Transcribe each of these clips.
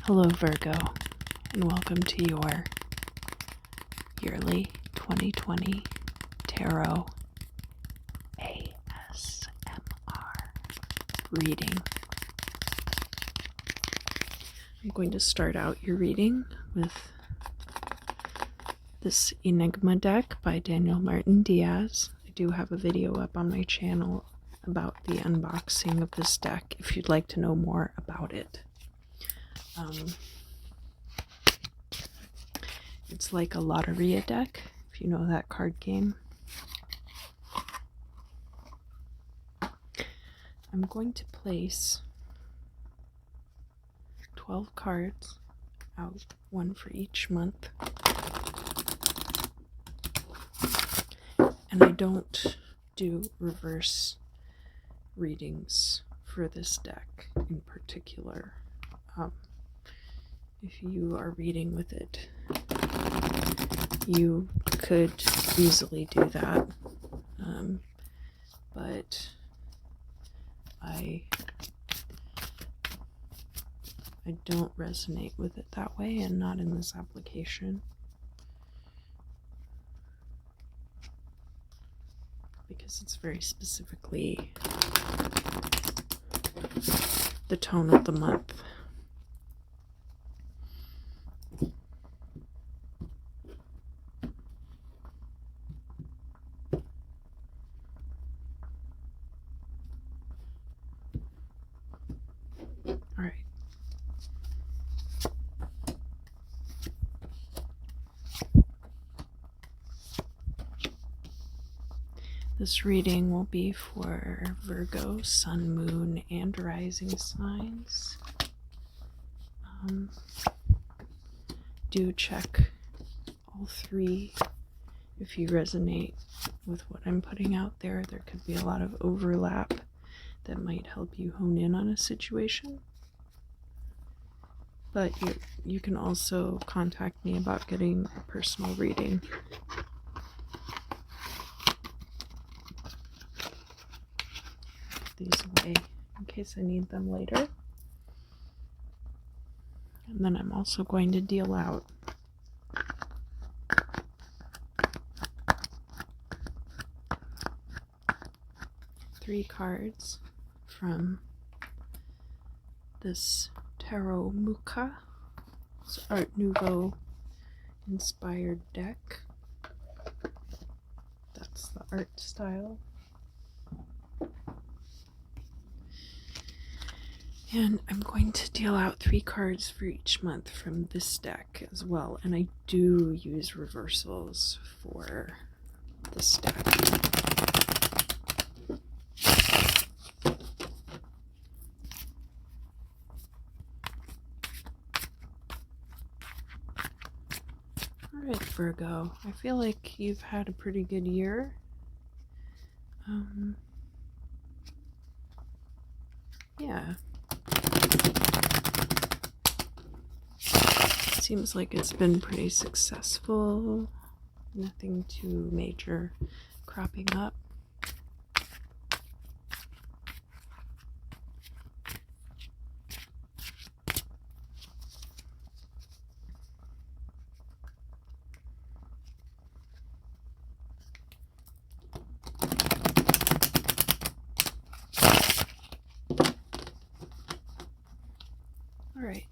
Hello, Virgo, and welcome to your yearly 2020 Tarot ASMR reading. I'm going to start out your reading with this Enigma deck by Daniel Martin Diaz. I do have a video up on my channel about the unboxing of this deck if you'd like to know more about it. It's like a Lotteria deck, if you know that card game. I'm going to place 12 cards out, one for each month. And I don't do reverse readings for this deck in particular. If you are reading with it, you could easily do that, but I don't resonate with it that way, and not in this application, because it's very specifically the tone of the month. All right. This reading will be for Virgo, Sun, Moon, and Rising signs. Do check all three if you resonate with what I'm putting out there. There could be a lot of overlap that might help you hone in on a situation. But you can also contact me about getting a personal reading. Put these away in case I need them later. And then I'm also going to deal out three cards from this Tarot Muka. It's Art Nouveau inspired deck. That's the art style. And I'm going to deal out three cards for each month from this deck as well. And I do use reversals for this deck. Alright, Virgo, I feel like you've had a pretty good year. Yeah. Seems like it's been pretty successful. Nothing too major cropping up. All right.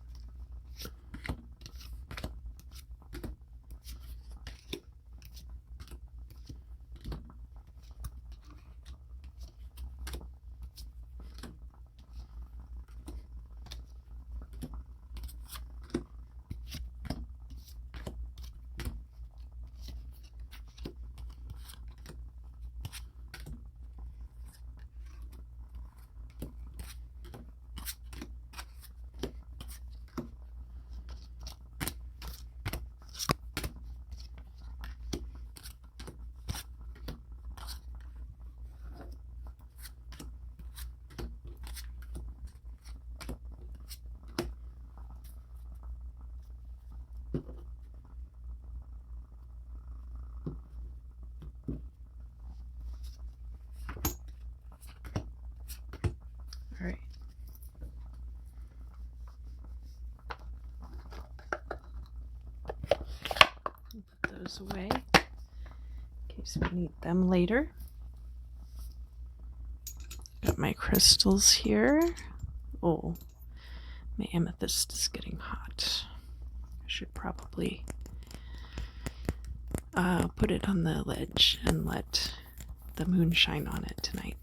those away in case we need them later. Got my crystals here. Oh, my amethyst is getting hot. I should probably put it on the ledge and let the moon shine on it tonight.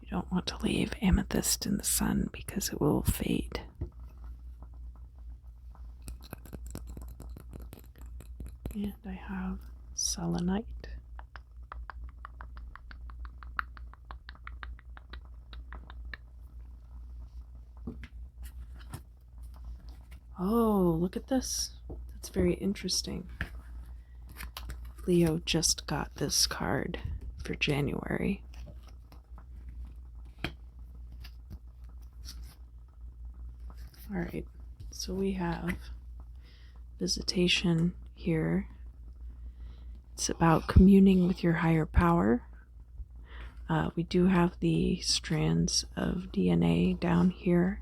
You don't want to leave amethyst in the sun because it will fade. And I have selenite. Oh, look at this. That's very interesting. Leo just got this card for January. All right, so we have visitation here. It's about communing with your higher power. We do have the strands of DNA down here.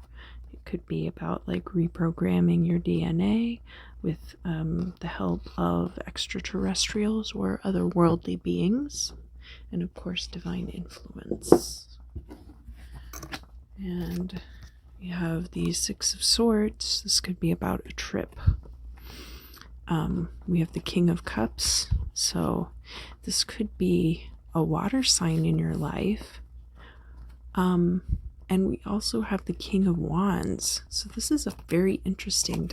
It could be about like reprogramming your DNA with the help of extraterrestrials or otherworldly beings, and of course divine influence. And we have the Six of Swords. This could be about a trip. We have the King of Cups. So this could be a water sign in your life. And we also have the King of Wands. So this is a very interesting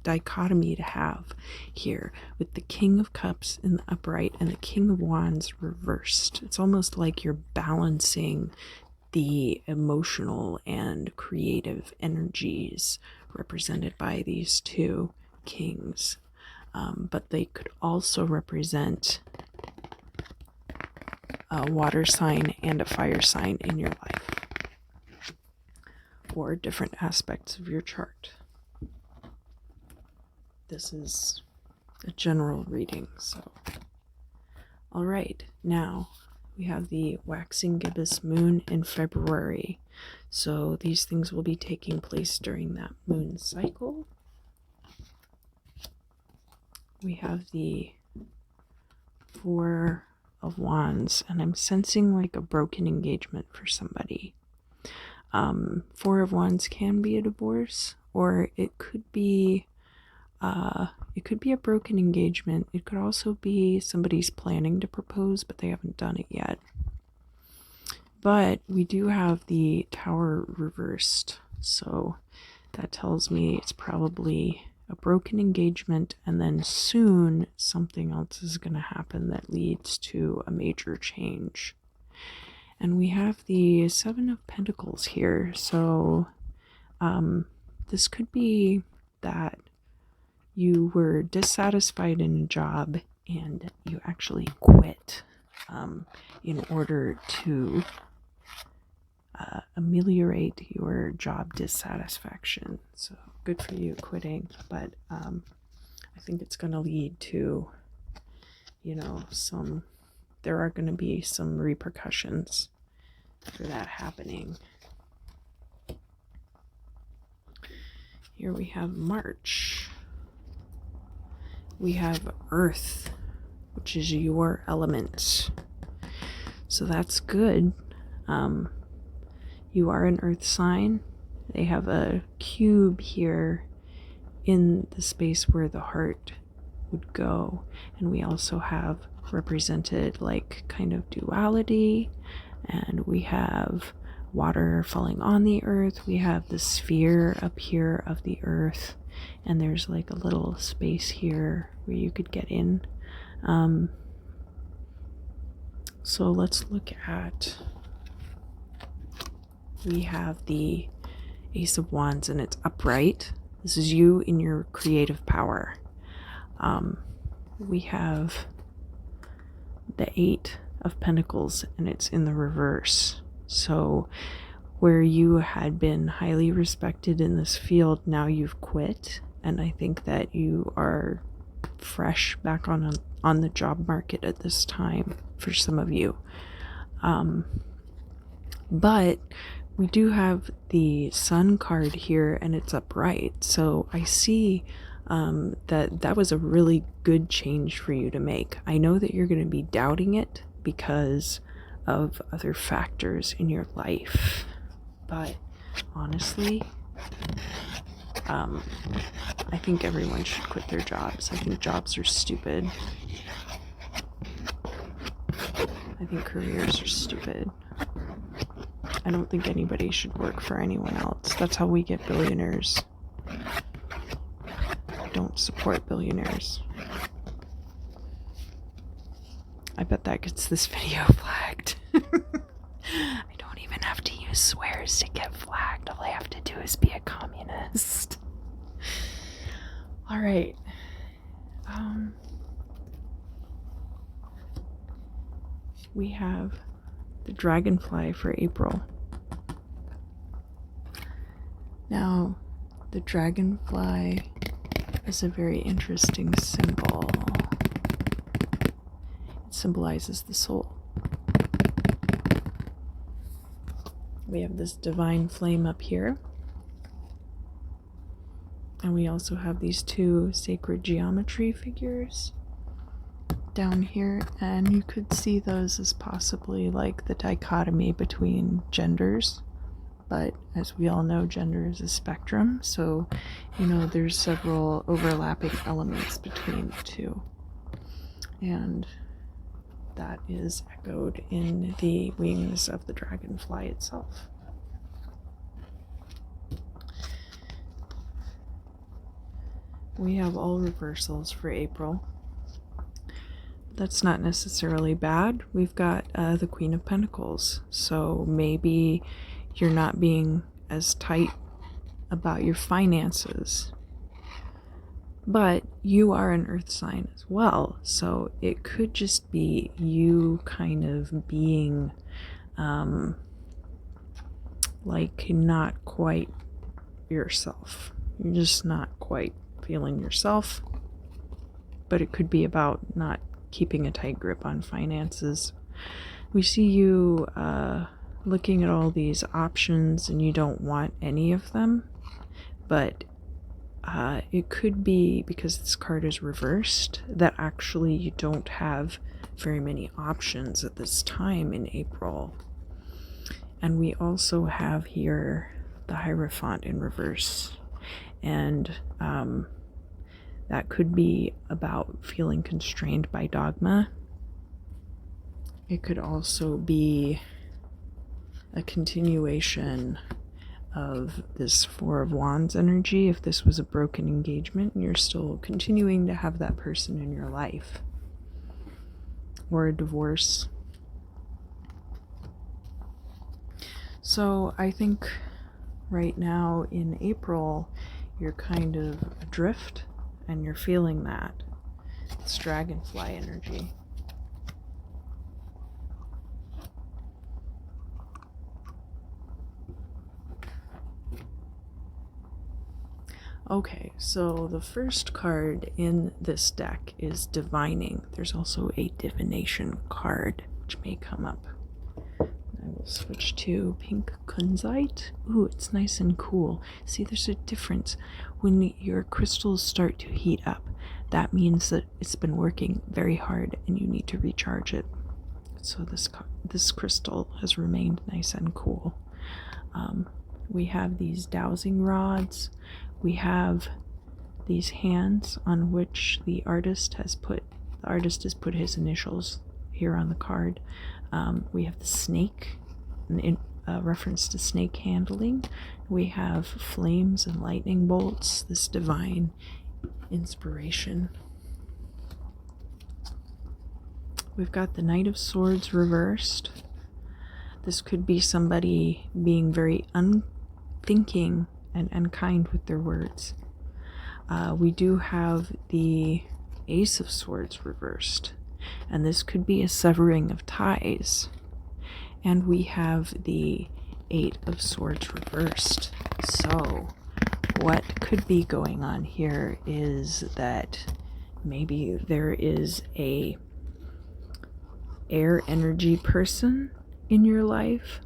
dichotomy to have here with the King of Cups in the upright and the King of Wands reversed. It's almost like you're balancing the emotional and creative energies represented by these two kings. But they could also represent a water sign and a fire sign in your life, or different aspects of your chart. This is a general reading, so. All right, now we have the waxing gibbous moon in February. So these things will be taking place during that moon cycle. We have the Four of Wands, and I'm sensing like a broken engagement for somebody. Four of Wands can be a divorce, or it could be a broken engagement. It could also be somebody's planning to propose, but they haven't done it yet. But we do have the Tower reversed, so that tells me it's probably a broken engagement, and then soon something else is going to happen that leads to a major change. And we have the Seven of Pentacles here, so this could be that you were dissatisfied in a job and you actually quit in order to ameliorate your job dissatisfaction. So good for you quitting, but I think it's going to lead to, there are going to be some repercussions for that happening. Here we have March. We have Earth, which is your element. So that's good. You are an Earth sign. They have a cube here in the space where the heart would go. And we also have represented like kind of duality. And we have water falling on the earth. We have the sphere up here of the earth. And there's like a little space here where you could get in. So let's look at, we have the Ace of Wands and it's upright. This is you in your creative power. We have the Eight of Pentacles and it's in the reverse. So where you had been highly respected in this field, now you've quit. And I think that you are fresh back on the job market at this time for some of you. But we do have the Sun card here, and it's upright. So I see that was a really good change for you to make. I know that you're going to be doubting it because of other factors in your life. But honestly, I think everyone should quit their jobs. I think jobs are stupid. I think careers are stupid. I don't think anybody should work for anyone else. That's how we get billionaires. Don't support billionaires. I bet that gets this video flagged. I don't even have to use swears to get flagged. All I have to do is be a communist. All right. We have the dragonfly for April. Now, the dragonfly is a very interesting symbol. It symbolizes the soul. We have this divine flame up here. And we also have these two sacred geometry figures down here, and you could see those as possibly like the dichotomy between genders. But as we all know, gender is a spectrum, so there's several overlapping elements between the two. And that is echoed in the wings of the dragonfly itself. We have all reversals for April. That's not necessarily bad. We've got the Queen of Pentacles, so maybe you're not being as tight about your finances. But you are an earth sign as well, so it could just be you kind of being like not quite yourself. You're just not quite feeling yourself. But it could be about not keeping a tight grip on finances. We see you looking at all these options and you don't want any of them, but it could be because this card is reversed that actually you don't have very many options at this time in April. And we also have here the Hierophant in reverse, and that could be about feeling constrained by dogma. It could also be a continuation of this Four of Wands energy. If this was a broken engagement and you're still continuing to have that person in your life, or a divorce. So I think right now in April, you're kind of adrift and you're feeling that. It's dragonfly energy. Okay, so the first card in this deck is Divining. There's also a Divination card, which may come up. I will switch to Pink Kunzite. Ooh, it's nice and cool. See, there's a difference. When your crystals start to heat up, that means that it's been working very hard and you need to recharge it. So this crystal has remained nice and cool. We have these dowsing rods. We have these hands on which the artist has put his initials here on the card. We have the snake, in reference to snake handling. We have flames and lightning bolts, this divine inspiration. We've got the Knight of Swords reversed. This could be somebody being very unthinking and unkind with their words. We do have the Ace of Swords reversed, and this could be a severing of ties. And we have the Eight of Swords reversed. So what could be going on here is that Maybe there is a air energy person in your life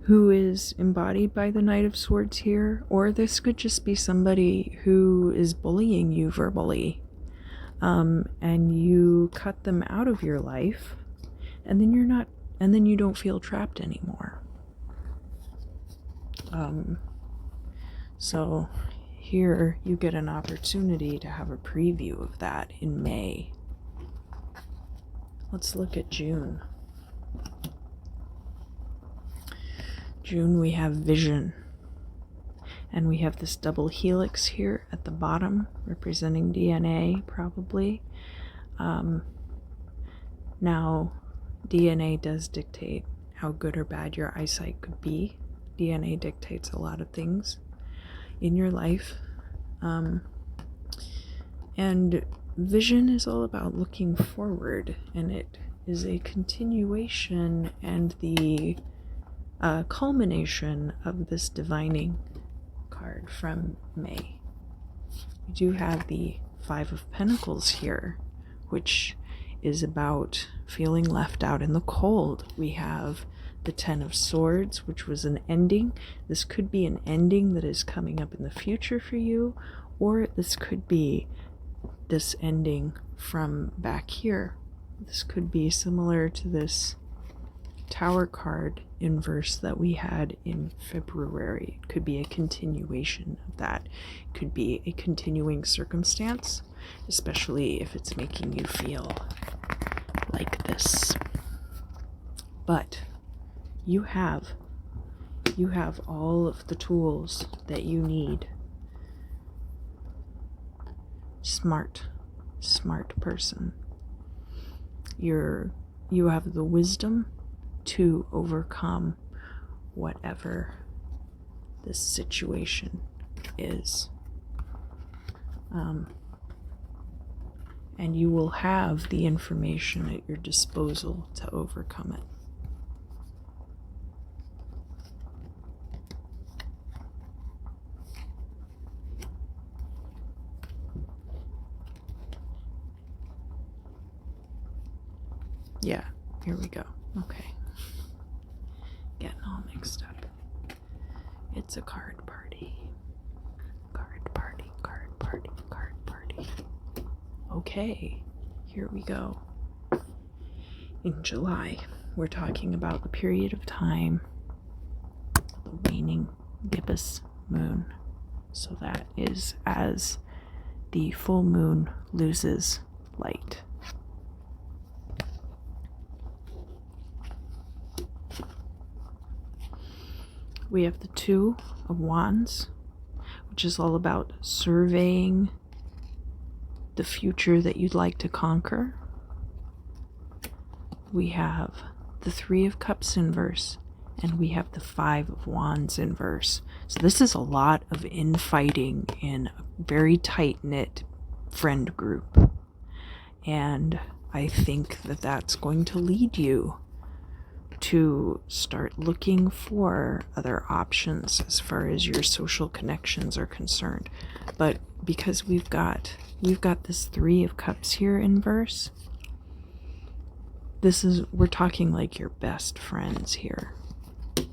who is embodied by the Knight of Swords here, or this could just be somebody who is bullying you verbally, and you cut them out of your life, and then you don't feel trapped anymore. So here you get an opportunity to have a preview of that in May. Let's look at June. June, we have vision. And we have this double helix here at the bottom, representing DNA, probably. Now, DNA does dictate how good or bad your eyesight could be. DNA dictates a lot of things in your life. And vision is all about looking forward, and it is a continuation and the culmination of this divining card from May. We do have the Five of Pentacles here, which is about feeling left out in the cold. We have the Ten of Swords, which was an ending. This could be an ending that is coming up in the future for you, or this could be this ending from back here. This could be similar to this Tower card inverse that we had in February. It could be a continuation of that. It could be a continuing circumstance, especially if it's making you feel like this. But you have all of the tools that you need. Smart person. You have the wisdom to overcome whatever this situation is. And you will have the information at your disposal to overcome it. Yeah, here we go. Okay. Getting all mixed up. It's a card party. Card party, card party, card party. Okay, here we go. In July, we're talking about the period of time, the waning gibbous moon. So that is as the full moon loses light. We have the Two of Wands, which is all about surveying the future that you'd like to conquer. We have the Three of Cups inverse, and we have the Five of Wands inverse. So this is a lot of infighting in a very tight-knit friend group. And I think that that's going to lead you to start looking for other options as far as your social connections are concerned. But because we've got this Three of Cups here inverse, we're talking like your best friends here.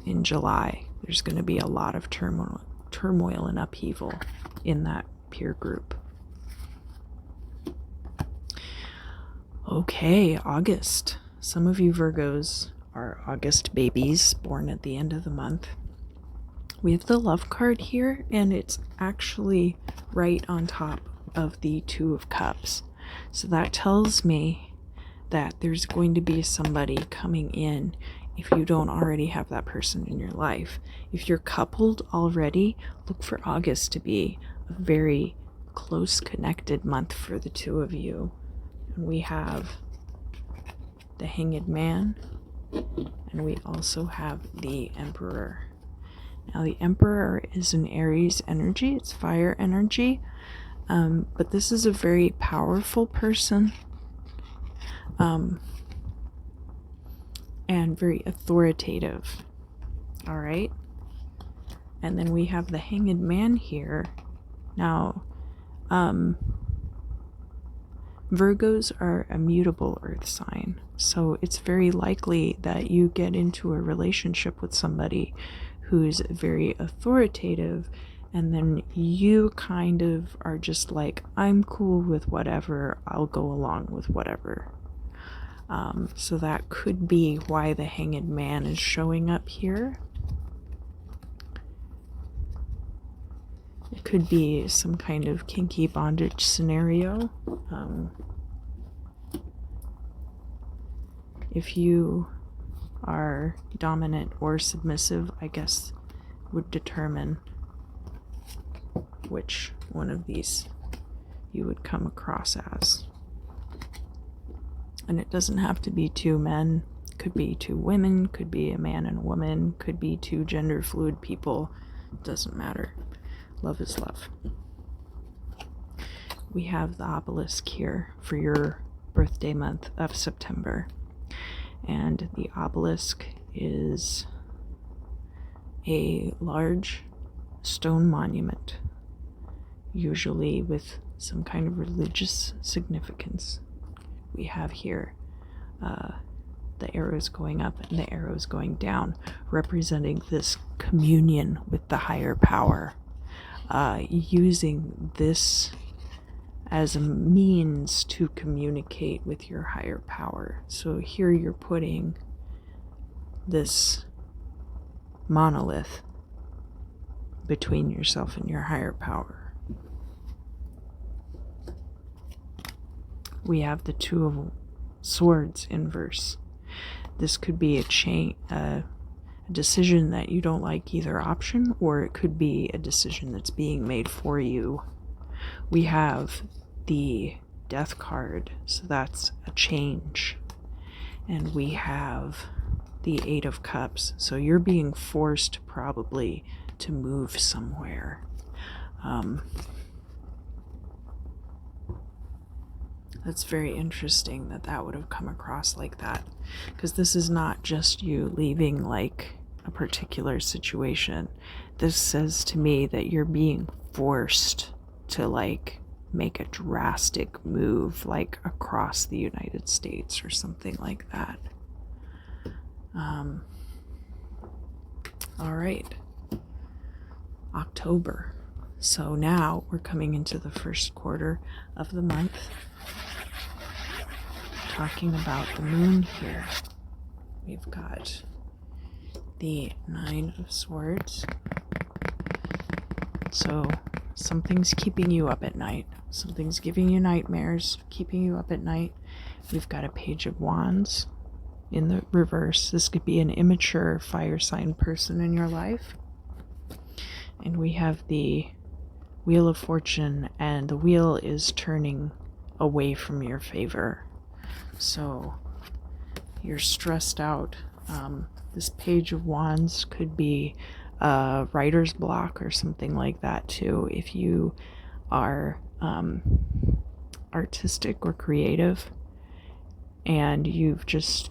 In July, there's going to be a lot of turmoil and upheaval in that peer group. Okay, August. Some of you Virgos are August babies born at the end of the month. We have the Love card here, and it's actually right on top of the Two of Cups. So that tells me that there's going to be somebody coming in if you don't already have that person in your life. If you're coupled already, look for August to be a very close connected month for the two of you. And we have the Hanged Man, and we also have the Emperor. Now the Emperor is an Aries energy, it's fire energy, but this is a very powerful person, and very authoritative. All right. And then we have the Hanged Man here. Now, Virgos are a mutable earth sign, so it's very likely that you get into a relationship with somebody who's very authoritative, and then you kind of are just like, I'm cool with whatever, I'll go along with whatever. So that could be why the Hanged Man is showing up here. It could be some kind of kinky bondage scenario. If you are dominant or submissive, I guess would determine which one of these you would come across as. And it doesn't have to be two men, could be two women, could be a man and a woman, could be two gender fluid people, it doesn't matter. Love is love. We have the obelisk here for your birthday month of September. And the obelisk is a large stone monument, usually with some kind of religious significance. We have here the arrows going up and the arrows going down, representing this communion with the higher power, using this as a means to communicate with your higher power. So here you're putting this monolith between yourself and your higher power. We have the Two of Swords inverse. This could be a decision that you don't like either option, or it could be a decision that's being made for you. We have the Death card, so that's a change. And we have the Eight of Cups, so you're being forced probably to move somewhere. That's very interesting that would have come across like that, because this is not just you leaving like a particular situation. This says to me that you're being forced to like make a drastic move, like across the United States or something like that. All right, October. So now we're coming into the first quarter of the month. Talking about the moon here, we've got the Nine of Swords. So something's keeping you up at night. Something's giving you nightmares, keeping you up at night. We've got a Page of Wands in the reverse. This could be an immature fire sign person in your life. And we have the Wheel of Fortune, and the wheel is turning away from your favor. So you're stressed out. This Page of Wands could be a writer's block or something like that too. If you are artistic or creative and you've just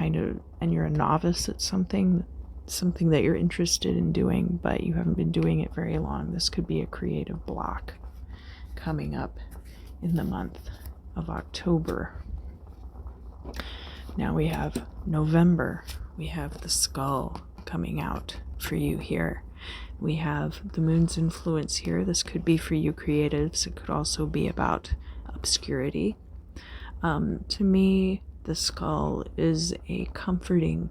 and you're a novice at something that you're interested in doing, but you haven't been doing it very long, this could be a creative block coming up in the month of October. Now we have November. We have the skull coming out for you here. We have the moon's influence here. This could be for you creatives. It could also be about obscurity. To me, the skull is a comforting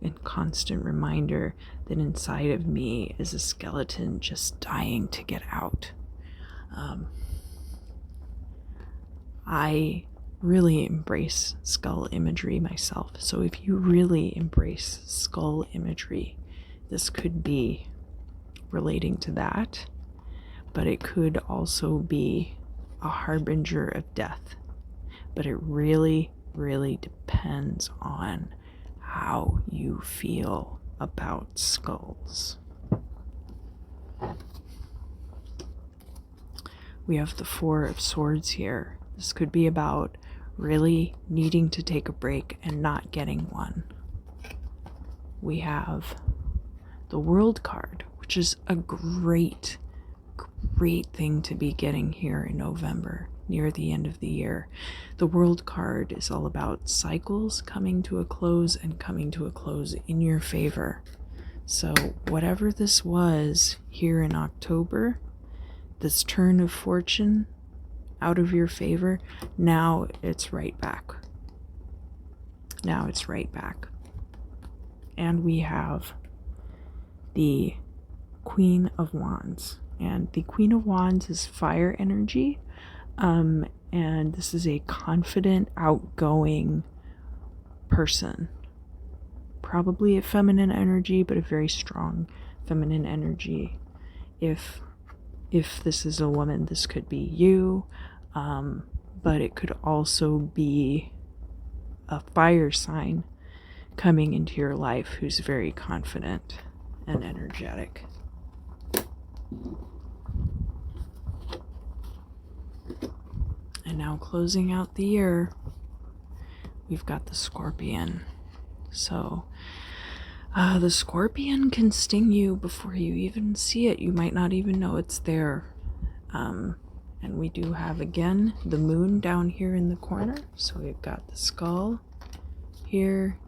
and constant reminder that inside of me is a skeleton just dying to get out. I really embrace skull imagery myself. So if you really embrace skull imagery, this could be relating to that, but it could also be a harbinger of death. But it really, really depends on how you feel about skulls. We have the Four of Swords here. This could be about really needing to take a break and not getting one. We have the World card, which is a great great thing to be getting here in November, near the end of the year. The World card is all about cycles coming to a close and coming to a close in your favor. So whatever this was here in October, this turn of fortune out of your favor, now it's right back. Now it's right back. And we have the Queen of Wands. And the Queen of Wands is fire energy. And this is a confident, outgoing person. Probably a feminine energy, but a very strong feminine energy. If this is a woman, this could be you. But it could also be a fire sign coming into your life who's very confident and energetic. And now closing out the year, we've got the Scorpion. So the Scorpion can sting you before you even see it. You might not even know it's there. And we do have, again, the moon down here in the corner. So we've got the skull here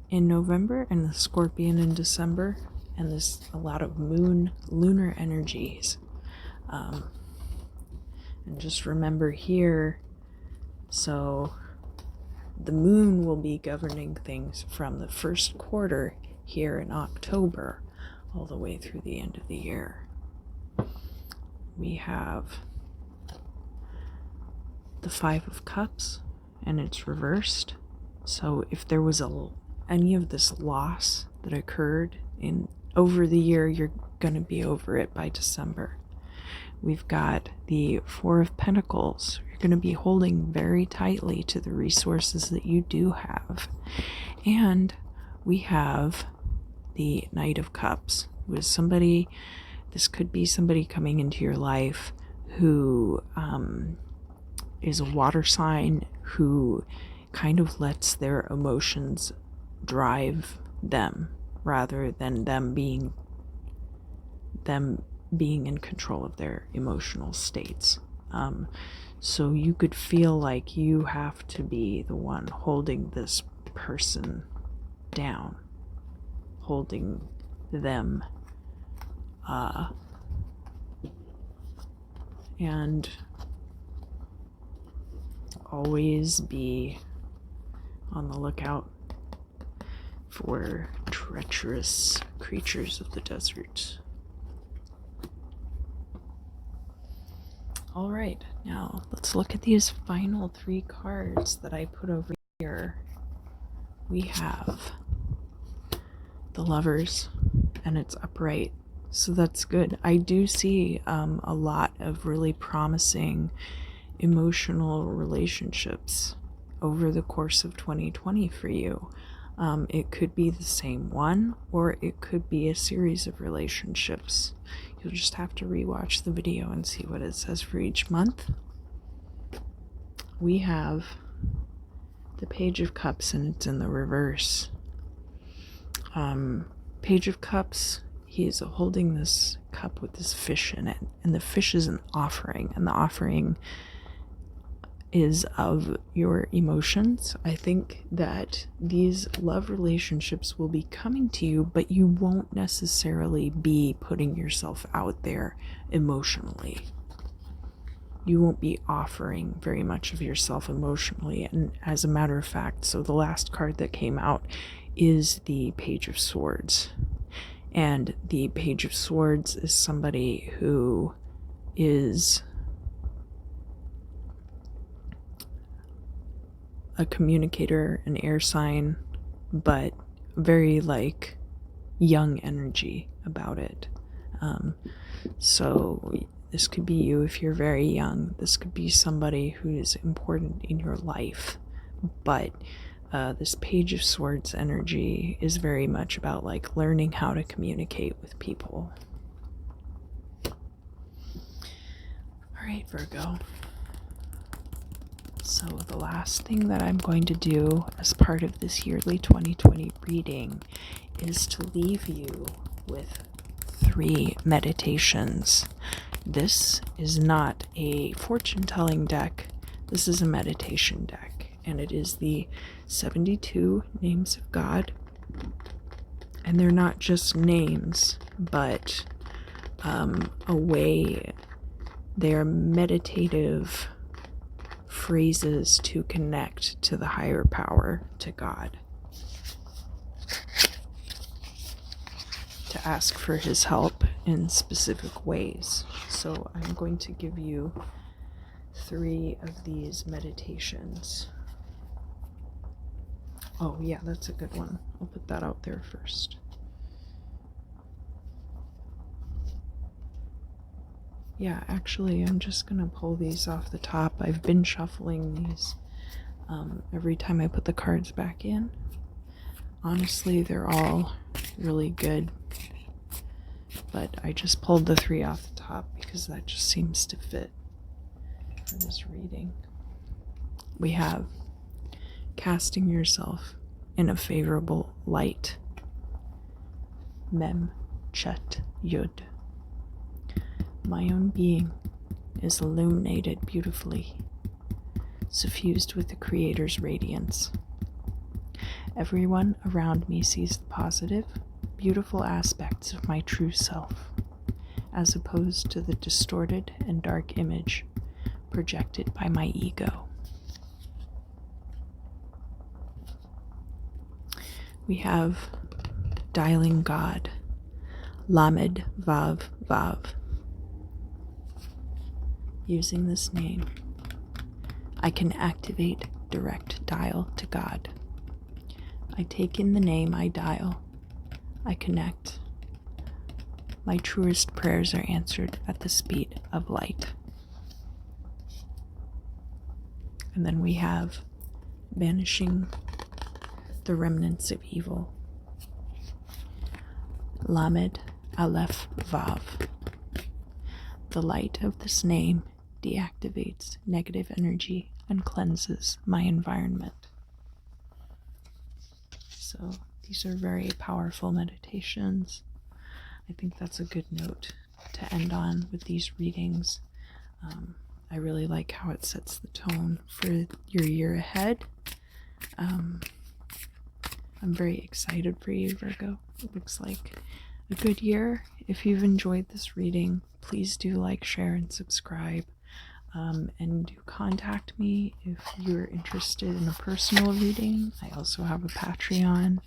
in November and the Scorpion in December. And there's a lot of lunar energies. And just remember here, so the moon will be governing things from the first quarter here in October all the way through the end of the year. We have the Five of Cups, and it's reversed. So if there was any of this loss that occurred over the year, you're going to be over it by December. We've got the Four of Pentacles. You're going to be holding very tightly to the resources that you do have. And we have the Knight of Cups, who is somebody, this could be somebody coming into your life who is a water sign, who kind of lets their emotions drive them rather than them being in control of their emotional states. So you could feel like you have to be the one holding this person down, holding them, and always be on the lookout for treacherous creatures of the desert. All right, now let's look at these final three cards that I put over here. We have the Lovers, and it's upright, so that's good. I do see a lot of really promising emotional relationships over the course of 2020 for you. It could be the same one, or it could be a series of relationships. You'll just have to rewatch the video and see what it says for each month. We have the Page of Cups, and it's in the reverse. Page of Cups, he is holding this cup with this fish in it, and the fish is an offering, and the offering is of your emotions. I think that these love relationships will be coming to you, but you won't necessarily be putting yourself out there emotionally. You won't be offering very much of yourself emotionally. And as a matter of fact, so the last card that came out is the Page of Swords. And the Page of Swords is somebody who is a communicator, an air sign, but very like young energy about it. So this could be you if you're very young. This could be somebody who is important in your life. But this Page of Swords energy is very much about like learning how to communicate with people. All right, Virgo. So the last thing that I'm going to do as part of this yearly 2020 reading is to leave you with 3 meditations This is not a fortune-telling deck. This is a meditation deck, and it is the 72 Names of God. And they're not just names, but a way, they're meditative phrases to connect to the higher power, to God, to ask for his help in specific ways. So I'm going to give you 3 of these meditations. Oh yeah, that's a good one. I'll put that out there first. Yeah, actually, I'm just gonna pull these off the top. I've been shuffling these every time I put the cards back in. Honestly, they're all really good, but I just pulled the 3 off the top because that just seems to fit for this reading. We have casting yourself in a favorable light. Mem Chet Yud. My own being is illuminated beautifully, suffused with the Creator's radiance. Everyone around me sees the positive, beautiful aspects of my true self, as opposed to the distorted and dark image projected by my ego. We have dialing God, Lamed Vav Vav. Using this name, I can activate direct dial to God. I take in the name I dial. I connect. My truest prayers are answered at the speed of light. And then we have banishing the remnants of evil. Lamed Aleph Vav. The light of this name deactivates negative energy and cleanses my environment. So these are very powerful meditations. I think that's a good note to end on with these readings. I really like how it sets the tone for your year ahead. I'm very excited for you, Virgo. It looks like a good year. If you've enjoyed this reading, please do like, share, and subscribe. And do contact me if you're interested in a personal reading. I also have a Patreon.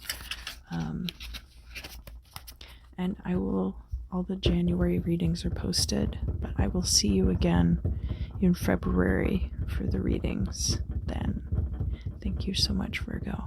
And all the January readings are posted, but I will see you again in February for the readings then. Thank you so much, Virgo.